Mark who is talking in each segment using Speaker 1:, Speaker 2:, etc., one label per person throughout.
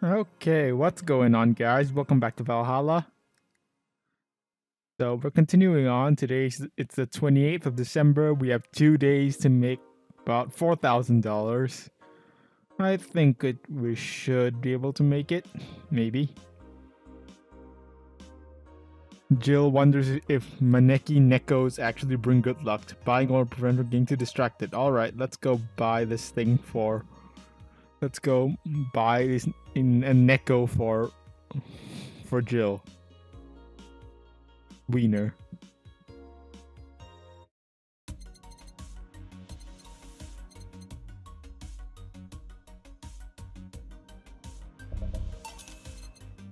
Speaker 1: Okay, what's going on, guys? Welcome back to Valhalla. So we're continuing on. It's the 28th of December. We have 2 days to make about $4,000. I think we should be able to make it. Maybe. Jill wonders if Maneki Nekos actually bring good luck. Buying or prevent from getting too distracted. Alright, let's go buy this thing for... Let's go buy this in a Neko for Jill. Wiener.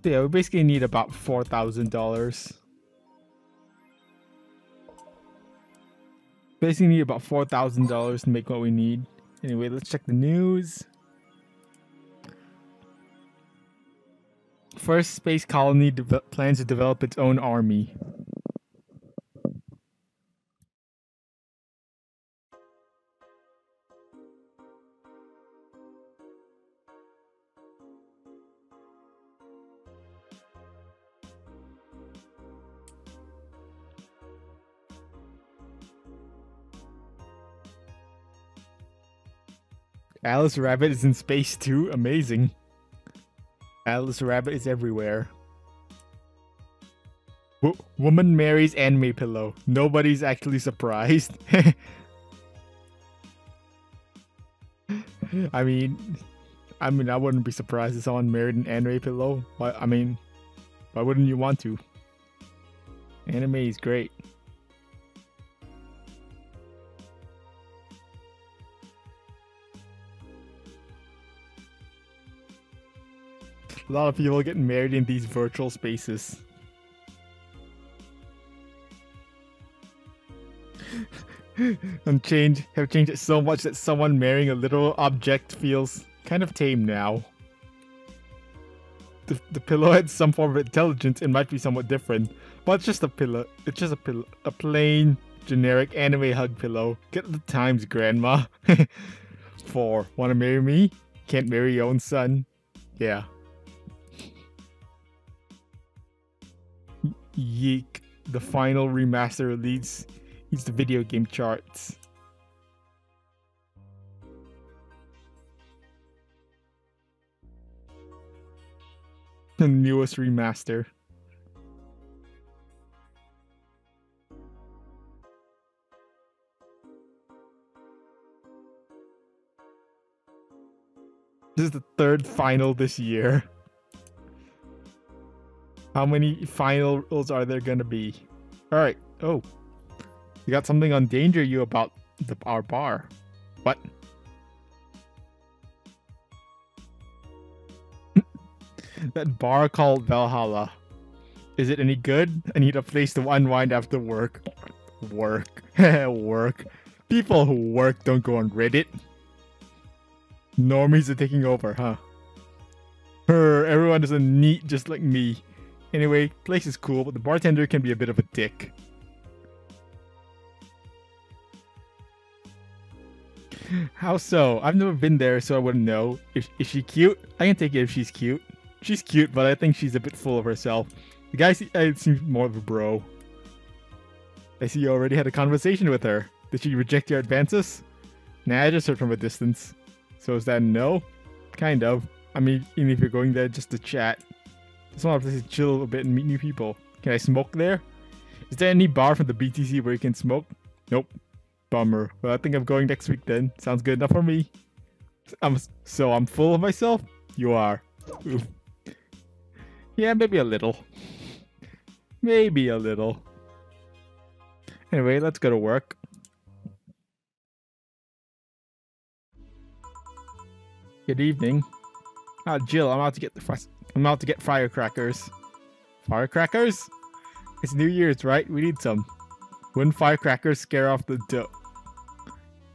Speaker 1: So yeah, we basically need about $4,000. Basically need about $4,000 to make what we need. Anyway, let's check the news. First space colony plans to develop its own army. Alice Rabbit is in space too? Amazing. Alice Rabbit is everywhere. Woman marries anime pillow. Nobody's actually surprised. I mean, I wouldn't be surprised if someone married an anime pillow. But why wouldn't you want to? Anime is great. A lot of people get married in these virtual spaces. Have changed it so much that someone marrying a literal object feels kind of tame now. The pillow had some form of intelligence. It might be somewhat different, but it's just a pillow. It's just a pillow, a plain generic anime hug pillow. Get the times, grandma. 4. Wanna marry me? Can't marry your own son. Yeah. Yeek. The final remaster leads the video game charts. The newest remaster. This is the 3rd final this year. How many finals are there gonna be? Alright. Oh. You got something on Danger You about our bar. What? That bar called Valhalla. Is it any good? I need a place to unwind after work. Work. Work. People who work don't go on Reddit. Normies are taking over, huh? Everyone is a neat just like me. Anyway, place is cool, but the bartender can be a bit of a dick. How so? I've never been there, so I wouldn't know. Is she cute? I can take it if she's cute. She's cute, but I think she's a bit full of herself. The guy seems more of a bro. I see you already had a conversation with her. Did she reject your advances? Nah, I just heard from a distance. So is that a no? Kind of. I mean, even if you're going there just to chat. Just want to chill a bit and meet new people. Can I smoke there? Is there any bar from the BTC where you can smoke? Nope. Bummer. Well, I think I'm going next week then. Sounds good enough for me. I'm full of myself? You are. Oof. Yeah, maybe a little. Maybe a little. Anyway, let's go to work. Good evening. Jill, I'm out to get firecrackers. Firecrackers? It's New Year's, right? We need some. Wouldn't firecrackers scare off the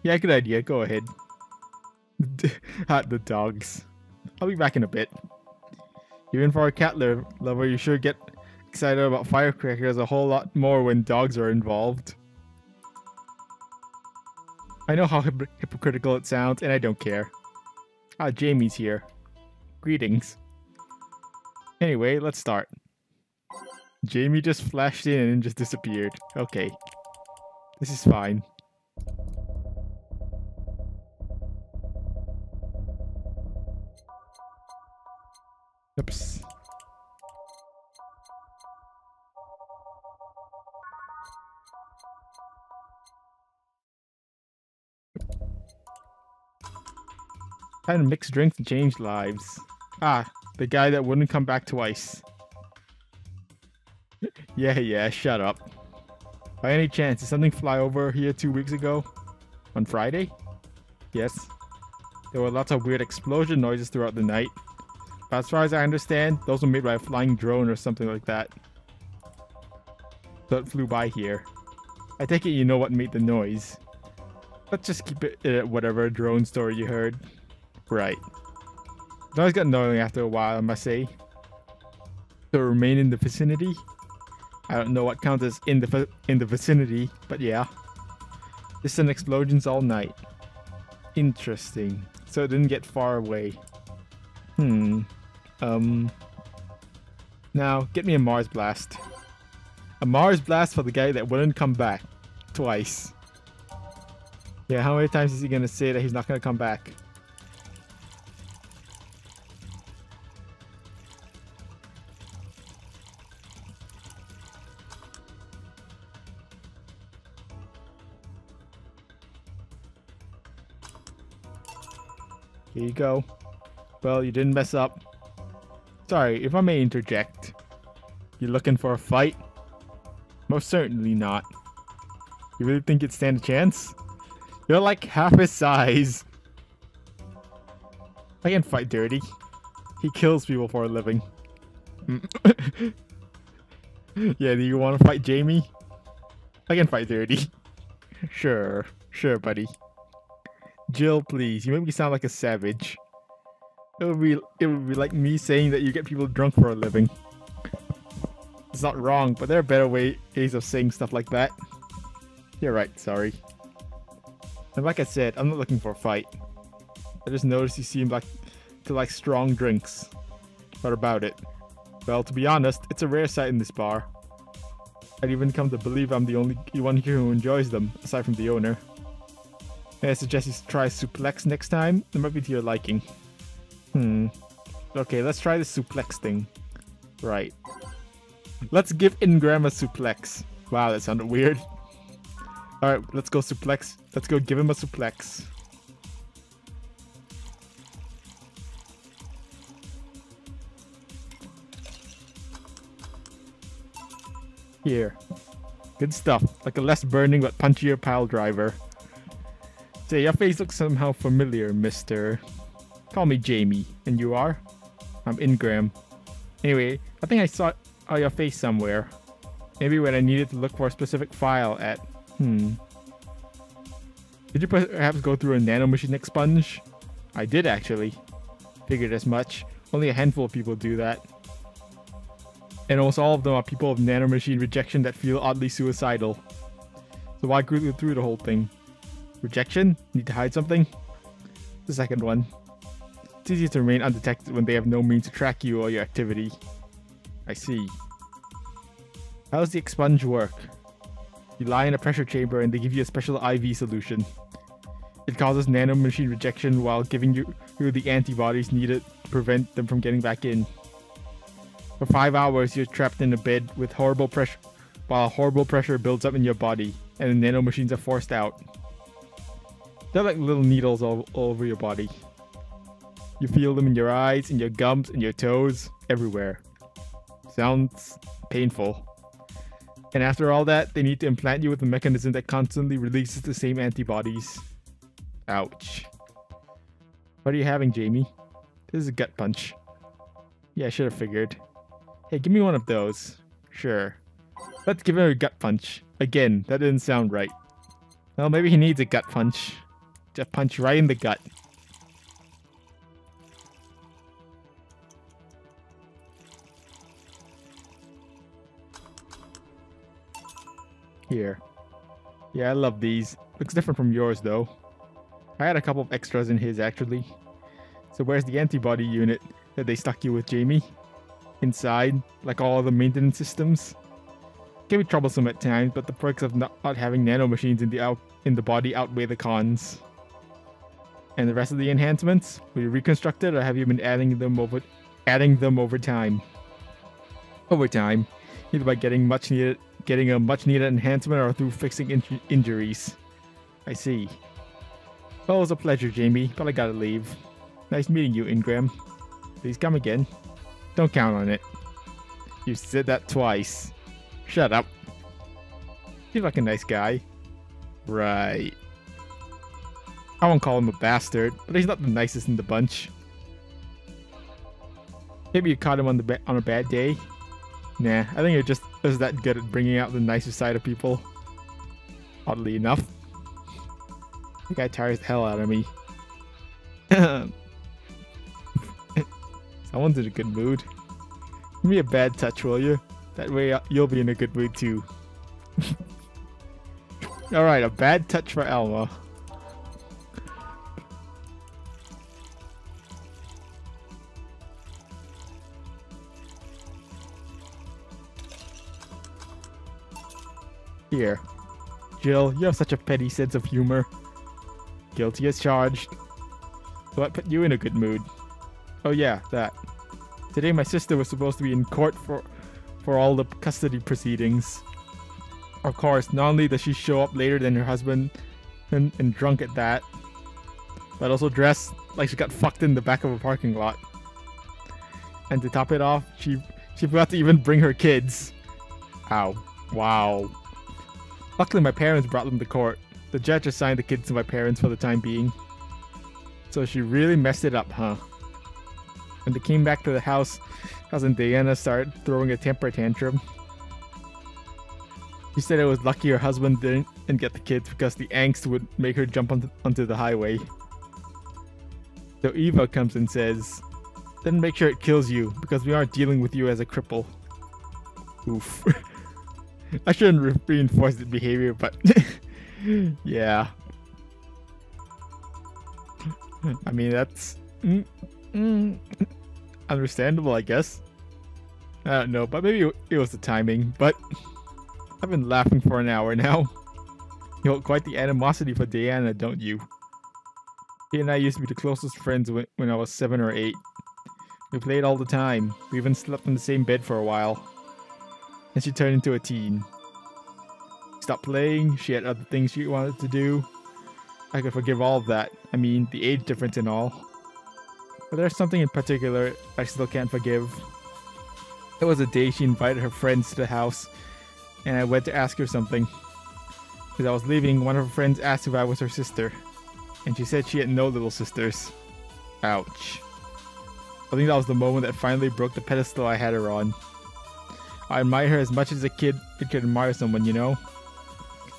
Speaker 1: Yeah, good idea. Go ahead. The dogs. I'll be back in a bit. Even for a cat lover, you sure get excited about firecrackers a whole lot more when dogs are involved. I know how hypocritical it sounds, and I don't care. Jamie's here. Greetings. Anyway, let's start. Jamie just flashed in and just disappeared. Okay. This is fine. Oops. Kind of mixed drinks and change lives. Ah, the guy that wouldn't come back twice. Yeah, shut up. By any chance, did something fly over here 2 weeks ago? On Friday? Yes. There were lots of weird explosion noises throughout the night. But as far as I understand, those were made by a flying drone or something like that. So it flew by here. I take it you know what made the noise. Let's just keep it at whatever drone story you heard. Right. The noise got annoying after a while, I must say. To remain in the vicinity? I don't know what counts as in the vicinity, but yeah. Distant explosions all night. Interesting. So it didn't get far away. Now, get me a Mars blast. A Mars blast for the guy that wouldn't come back. Twice. Yeah, how many times is he gonna say that he's not gonna come back? Here you go. Well, you didn't mess up. Sorry, if I may interject. You looking for a fight? Most certainly not. You really think you'd stand a chance? You're like half his size. I can fight dirty. He kills people for a living. Yeah, do you want to fight Jamie? I can fight dirty. Sure, buddy. Jill, please. You make me sound like a savage. It would be like me saying that you get people drunk for a living. It's not wrong, but there are better ways of saying stuff like that. You're right, sorry. And like I said, I'm not looking for a fight. I just noticed you seem to like strong drinks. What about it? Well, to be honest, it's a rare sight in this bar. I'd even come to believe I'm the only one here who enjoys them, aside from the owner. May I suggest you try suplex next time? It might be to your liking. Okay, let's try the suplex thing. Right. Let's give Ingram a suplex. Wow, that sounded weird. Alright, let's go suplex. Let's go give him a suplex. Here. Good stuff. Like a less burning but punchier pile driver. Say, your face looks somehow familiar, mister. Call me Jamie. And you are? I'm Ingram. Anyway, I think I saw your face somewhere. Maybe when I needed to look for a specific file at... Did you perhaps go through a nanomachine expunge? I did, actually. Figured as much. Only a handful of people do that. And almost all of them are people of nanomachine rejection that feel oddly suicidal. So why go through the whole thing? Rejection? Need to hide something? The second one. It's easier to remain undetected when they have no means to track you or your activity. I see. How does the expunge work? You lie in a pressure chamber and they give you a special IV solution. It causes nanomachine rejection while giving you the antibodies needed to prevent them from getting back in. For 5 hours, you're trapped in a bed with horrible pressure, while horrible pressure builds up in your body, and the nanomachines are forced out. They're like little needles all over your body. You feel them in your eyes, in your gums, in your toes, everywhere. Sounds painful. And after all that, they need to implant you with a mechanism that constantly releases the same antibodies. Ouch. What are you having, Jamie? This is a gut punch. Yeah, I should have figured. Hey, give me one of those. Sure. Let's give him a gut punch. Again, that didn't sound right. Well, maybe he needs a gut punch. Just punch right in the gut. Here. Yeah, I love these. Looks different from yours, though. I had a couple of extras in his, actually. So where's the antibody unit that they stuck you with, Jamie? inside, like all the maintenance systems. Can be troublesome at times, but the perks of not having nanomachines in the body outweigh the cons. And the rest of the enhancements, will you reconstruct it, or have you been adding them over time? Over time, either by getting a much needed enhancement, or through fixing injuries. I see. Well, it was a pleasure, Jamie, but I gotta leave. Nice meeting you, Ingram. Please come again. Don't count on it. You said that twice. Shut up. Seems like a nice guy. Right. I won't call him a bastard, but he's not the nicest in the bunch. Maybe you caught him on a bad day? Nah, I think you're just that good at bringing out the nicer side of people. Oddly enough. The guy tires the hell out of me. Someone's in a good mood. Give me a bad touch, will you? That way you'll be in a good mood too. Alright, a bad touch for Alma. Here. Jill, you have such a petty sense of humor. Guilty as charged. So what put you in a good mood? Oh yeah, that. Today my sister was supposed to be in court for all the custody proceedings. Of course, not only does she show up later than her husband, and drunk at that, but also dressed like she got fucked in the back of a parking lot. And to top it off, she forgot to even bring her kids. Ow. Wow. Luckily my parents brought them to court. The judge assigned the kids to my parents for the time being. So she really messed it up, huh? When they came back to the house, cousin Diana started throwing a temper tantrum. She said it was lucky her husband didn't get the kids because the angst would make her jump onto the highway. So Eva comes and says, "Then make sure it kills you because we aren't dealing with you as a cripple." Oof. I shouldn't reinforce the behavior, but yeah. I mean, that's understandable, I guess. I don't know, but maybe it was the timing, but I've been laughing for an hour now. You hold quite the animosity for Diana, don't you? She and I used to be the closest friends when I was 7 or 8. We played all the time. We even slept in the same bed for a while. Then she turned into a teen. Stopped playing, she had other things she wanted to do. I could forgive all of that. I mean, the age difference and all. But there's something in particular I still can't forgive. It was a day she invited her friends to the house, and I went to ask her something. As I was leaving, one of her friends asked if I was her sister, and she said she had no little sisters. Ouch. I think that was the moment that finally broke the pedestal I had her on. I admire her as much as a kid could admire someone, you know?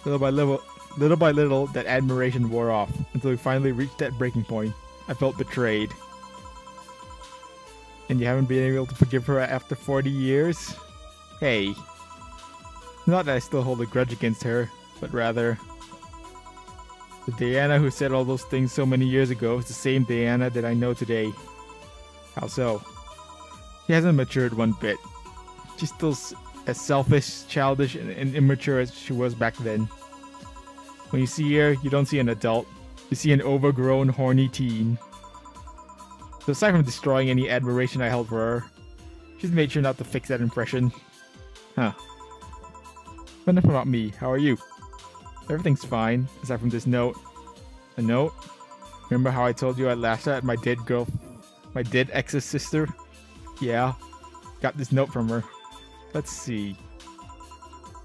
Speaker 1: Little by little, that admiration wore off, until we finally reached that breaking point. I felt betrayed. And you haven't been able to forgive her after 40 years? Hey. Not that I still hold a grudge against her, but rather... the Diana who said all those things so many years ago is the same Diana that I know today. How so? She hasn't matured one bit. She's still as selfish, childish, and immature as she was back then. When you see her, you don't see an adult. You see an overgrown, horny teen. So aside from destroying any admiration I held for her, she's made sure not to fix that impression. Huh. But enough about me. How are you? Everything's fine, aside from this note. A note? Remember how I told you I laughed at my dead ex's sister? Yeah. Got this note from her. Let's see.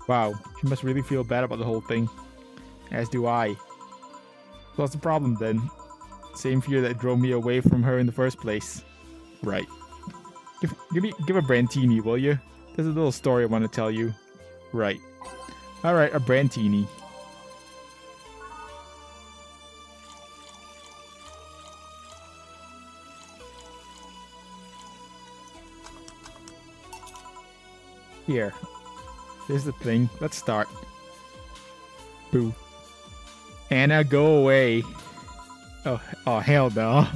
Speaker 1: Wow, she must really feel bad about the whole thing. As do I. So what's the problem then? Same fear that drove me away from her in the first place. Right. Give a Brantini, will you? There's a little story I want to tell you. Right. Alright, a Brantini. Here. Here's the thing. Let's start. Boo. Anna, go away. Oh hell no.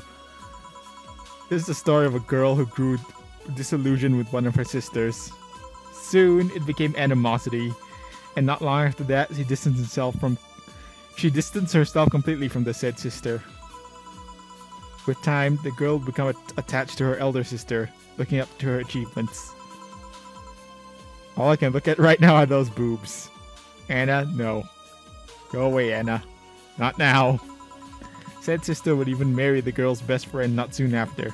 Speaker 1: This is the story of a girl who grew disillusion with one of her sisters. Soon, it became animosity, and not long after that, she distanced herself completely from the said sister. With time, the girl would become attached to her elder sister, looking up to her achievements. All I can look at right now are those boobs. Anna, no. Go away, Anna. Not now. Said sister would even marry the girl's best friend not soon after.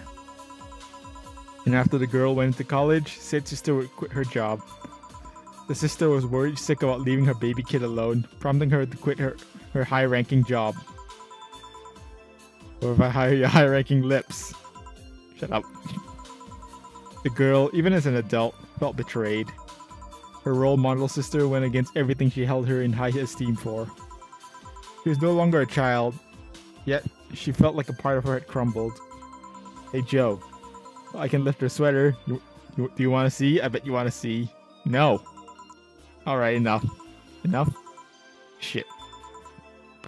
Speaker 1: And after the girl went to college, said sister would quit her job. The sister was worried sick about leaving her baby kid alone, prompting her to quit her high-ranking job. Or if I hire your high-ranking lips. Shut up. The girl, even as an adult, felt betrayed. Her role model sister went against everything she held her in high esteem for. She was no longer a child, yet she felt like a part of her had crumbled. Hey Joe, I can lift her sweater. Do you want to see? I bet you want to see. No. Alright, enough. Enough? Shit.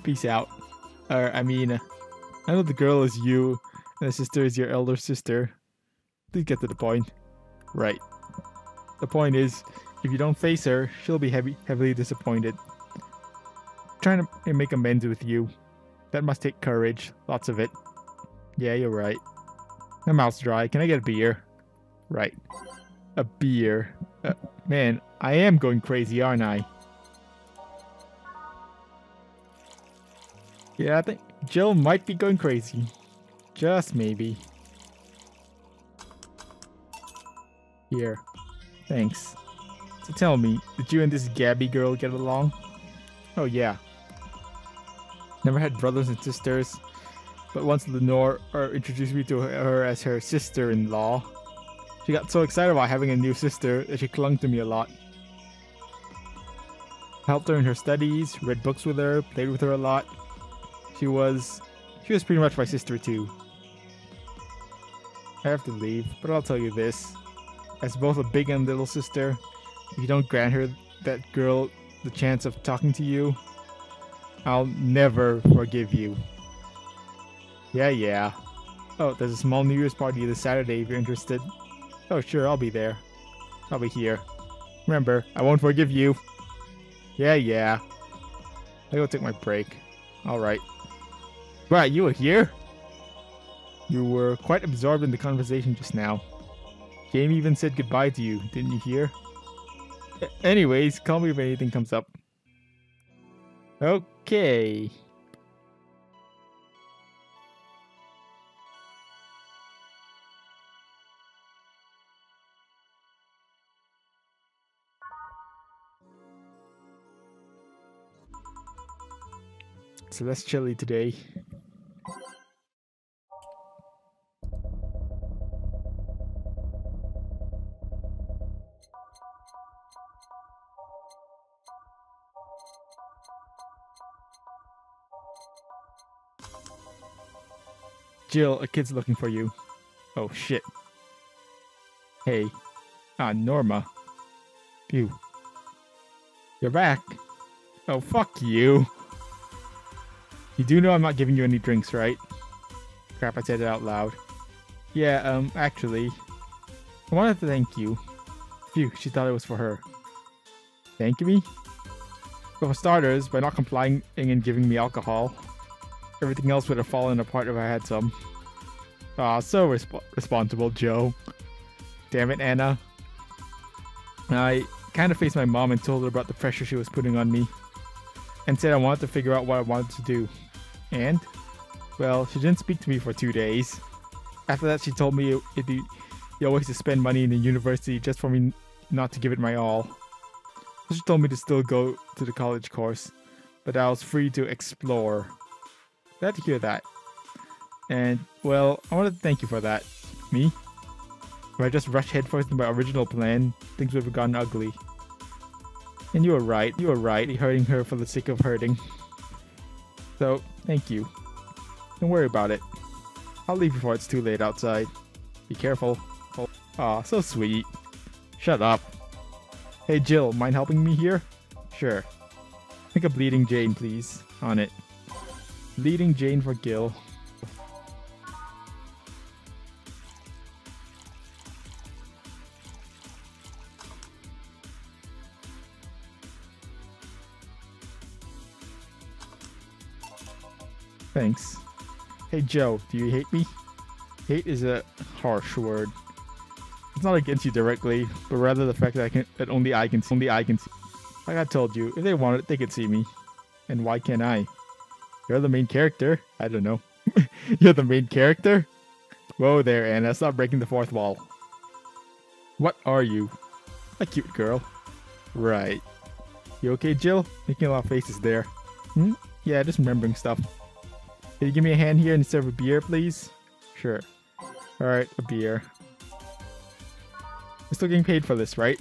Speaker 1: Peace out. I know the girl is you, and the sister is your elder sister. Please get to the point. Right. The point is, if you don't face her, she'll be heavily disappointed. Trying to make amends with you. That must take courage. Lots of it. Yeah, you're right. My mouth's dry. Can I get a beer? Right. A beer. Man, I am going crazy, aren't I? Yeah, I think Jill might be going crazy. Just maybe. Here. Thanks. So tell me, did you and this Gabby girl get along? Oh yeah. Never had brothers and sisters, but once Lenore introduced me to her as her sister-in-law, she got so excited about having a new sister that she clung to me a lot. I helped her in her studies, read books with her, played with her a lot. She was pretty much my sister too. I have to leave, but I'll tell you this. As both a big and little sister, if you don't grant that girl the chance of talking to you, I'll never forgive you. Yeah. Oh, there's a small New Year's party this Saturday if you're interested. Oh, sure, I'll be there. I'll be here. Remember, I won't forgive you. Yeah. I go take my break. Alright. Right, you were here? You were quite absorbed in the conversation just now. Jamie even said goodbye to you, didn't you hear? Anyways, call me if anything comes up. Okay. So less chilly today. Jill, a kid's looking for you. Oh shit. Hey. Norma. Phew. You're back. Oh, fuck you. You do know I'm not giving you any drinks, right? Crap, I said it out loud. Yeah, actually, I wanted to thank you. Phew, she thought it was for her. Thank me? Well, for starters, by not complying and giving me alcohol. Everything else would have fallen apart if I had some. So responsible, Joe. Damn it, Anna. I kind of faced my mom and told her about the pressure she was putting on me. And said I wanted to figure out what I wanted to do. And? Well, she didn't speak to me for 2 days. After that, she told me it'd be always to spend money in the university just for me not to give it my all. So she told me to still go to the college course, but I was free to explore. Glad to hear that. And, well, I wanted to thank you for that. Me? If I just rushed headfirst into my original plan, things would have gone ugly. And you were right, hurting her for the sake of hurting. So, thank you. Don't worry about it. I'll leave before it's too late outside. Be careful. Aw, so sweet. Shut up. Hey Jill, mind helping me here? Sure. Make a bleeding Jane, please. On it. Bleeding Jane for Gil. Thanks. Hey Joe, do you hate me? Hate is a harsh word. It's not against you directly, but rather the fact that only I can see. Like I told you, if they wanted, they could see me. And why can't I? You're the main character. I don't know. You're the main character? Whoa there, Anna. Stop breaking the fourth wall. What are you? A cute girl. Right. You okay, Jill? Making a lot of faces there. Hmm? Yeah, just remembering stuff. Can you give me a hand here instead of a beer, please? Sure. Alright, a beer. We're still getting paid for this, right?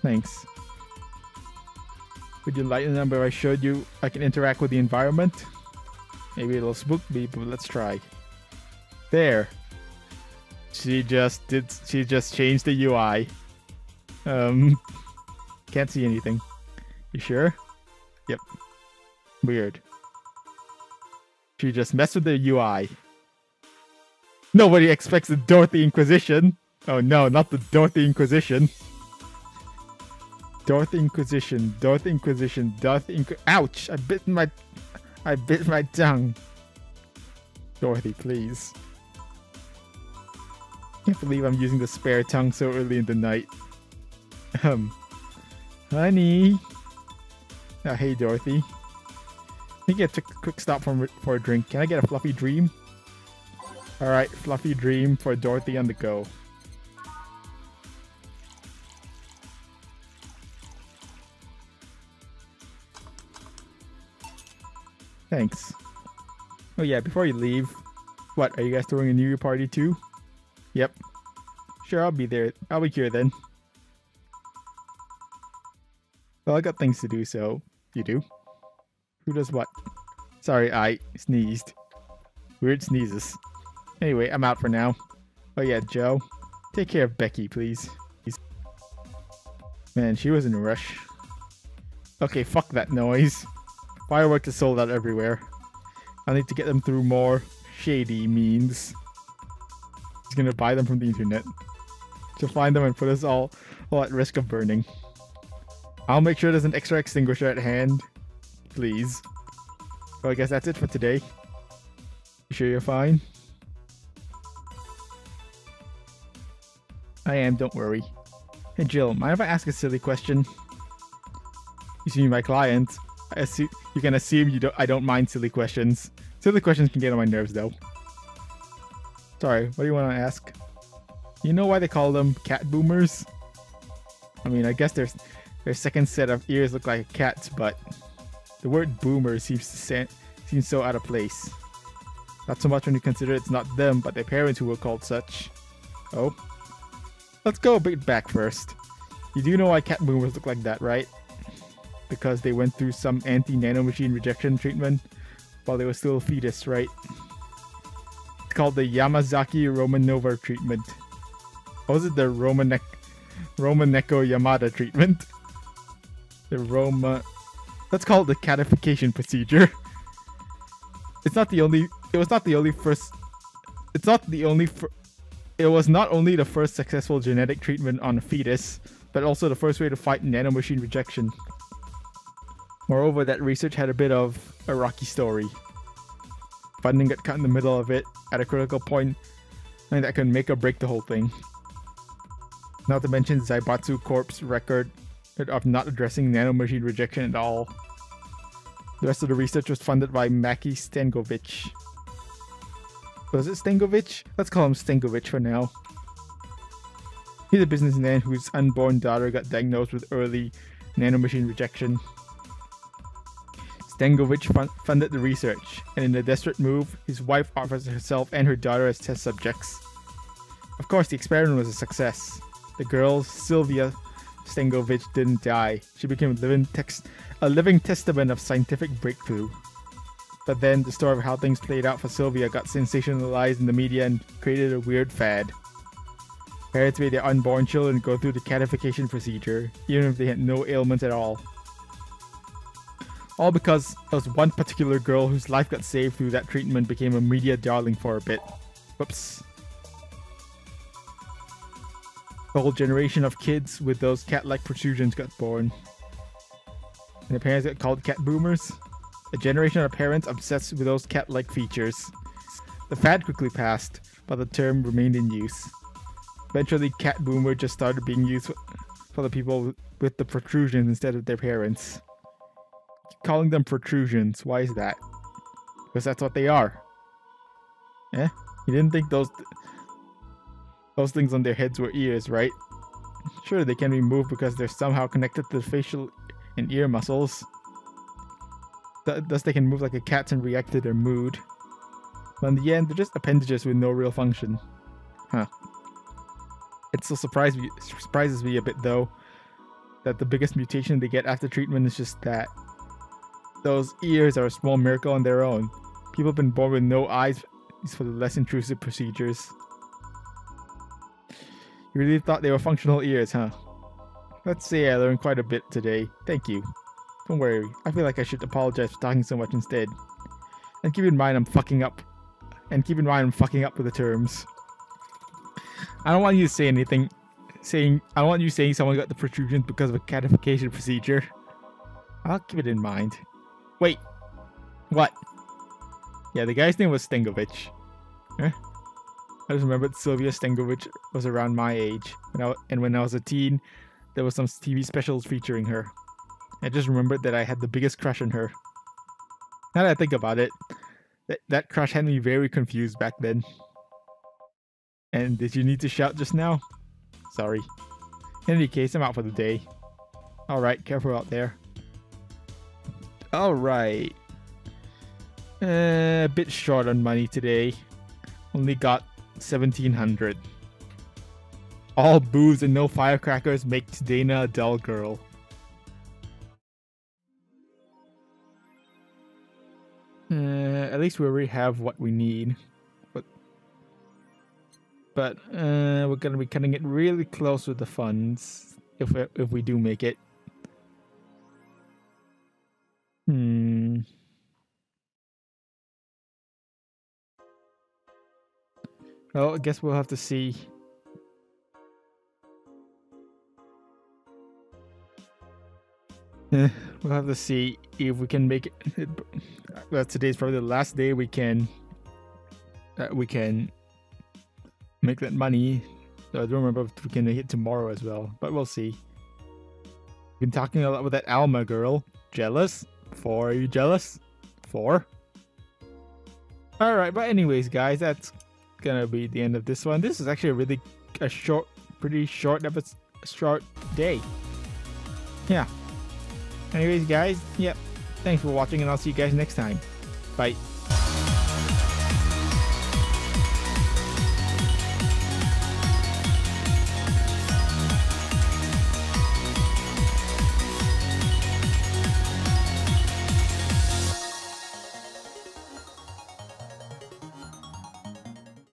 Speaker 1: Thanks. Would you like the number I showed you? I can interact with the environment? Maybe it'll spook me, but let's try. There. She just changed the UI. Can't see anything. You sure? Yep. Weird. She just messed with the UI. Nobody expects the Dorothy Inquisition. Oh no, not the Dorothy Inquisition. Dorothy Inquisition, Dorothy Inquisition, Dorothy Inqu- Ouch! I bit my tongue. Dorothy, please. Can't believe I'm using the spare tongue so early in the night. Honey. Oh, hey, Dorothy. I think I took a quick stop for a drink. Can I get a fluffy dream? Alright, fluffy dream for Dorothy on the go. Thanks. Oh yeah, before you leave, what, are you guys throwing a New Year party too? Yep. Sure, I'll be there. I'll be here then. Well, I got things to do, so you do. Who does what? Sorry, I sneezed. Weird sneezes. Anyway, I'm out for now. Oh yeah, Joe. Take care of Becky, please. Man, she was in a rush. Okay, fuck that noise. Fireworks are sold out everywhere. I need to get them through more shady means. He's gonna buy them from the internet. To find them and put us all at risk of burning. I'll make sure there's an extra extinguisher at hand. Please. Well, I guess that's it for today. You sure you're fine? I am, don't worry. Hey Jill, mind if I ask a silly question? You see my client. You can assume I don't mind silly questions. Silly questions can get on my nerves though. Sorry, what do you want to ask? You know why they call them cat boomers? I mean, I guess their second set of ears look like a cat's, but the word boomer seems so out of place. Not so much when you consider it's not them, but their parents who were called such. Oh? Let's go a bit back first. You do know why cat boomers look like that, right? Because they went through some anti-nanomachine rejection treatment while they were still a fetus, right? It's called the Yamazaki-Romanova treatment. Or was it the Romaneko Yamada treatment? Let's call it the catification procedure. It was not only the first successful genetic treatment on a fetus, but also the first way to fight nanomachine rejection. Moreover, that research had a bit of a rocky story. Funding got cut in the middle of it at a critical point, and that could make or break the whole thing. Not to mention Zaibatsu Corp's record of not addressing nanomachine rejection at all. The rest of the research was funded by Maki Stankovic. Was it Stankovic? Let's call him Stankovic for now. He's a businessman whose unborn daughter got diagnosed with early nanomachine rejection. Stankovic funded the research, and in a desperate move, his wife offers herself and her daughter as test subjects. Of course, the experiment was a success. The girl, Sylvia Stankovic, didn't die. She became a living testament of scientific breakthrough. But then, the story of how things played out for Sylvia got sensationalized in the media and created a weird fad. Parents made their unborn children go through the catification procedure, even if they had no ailments at all. All because there was one particular girl whose life got saved through that treatment became a media darling for a bit. Whoops. A whole generation of kids with those cat-like protrusions got born. And their parents got called cat boomers. A generation of parents obsessed with those cat-like features. The fad quickly passed, but the term remained in use. Eventually, cat boomer just started being used for the people with the protrusions instead of their parents. Calling them protrusions, why is that? Because that's what they are. Eh? You didn't think those things on their heads were ears, right? Sure, they can be moved because they're somehow connected to the facial and ear muscles. Thus they can move like a cat's and react to their mood. But in the end, they're just appendages with no real function. Huh. It still surprises me a bit though, that the biggest mutation they get after treatment is just that. Those ears are a small miracle on their own. People have been born with no eyes for the less intrusive procedures. You really thought they were functional ears, huh? Let's say I learned quite a bit today. Thank you. Don't worry, I feel like I should apologize for talking so much instead. And keep in mind I'm fucking up. And keep in mind I'm fucking up with the terms. I don't want you to say anything I don't want you saying someone got the protrusions because of a catification procedure. I'll keep it in mind. Wait. What? Yeah, the guy's name was Stengovich. Eh? I just remembered Sylvia Stengovich was around my age. When I was a teen, there was some TV specials featuring her. I just remembered that I had the biggest crush on her. Now that I think about it, that crush had me very confused back then. And did you need to shout just now? Sorry. In any case, I'm out for the day. Alright, careful out there. Alright. A bit short on money today. Only got 1,700. All booze and no firecrackers makes Dana a dull girl. At least we already have what we need. But we're gonna be cutting it really close with the funds if we do make it. Well, I guess we'll have to see. We'll have to see if we can make it. Today's probably the last day we can make that money. So I don't remember if we can make it tomorrow as well, but we'll see. Been talking a lot with that Alma girl. Jealous? 4? Are you jealous? 4? Alright, but anyways guys, that's gonna be the end of this one. This is actually pretty short day. Yeah. Anyways guys, yep. Thanks for watching and I'll see you guys next time. Bye.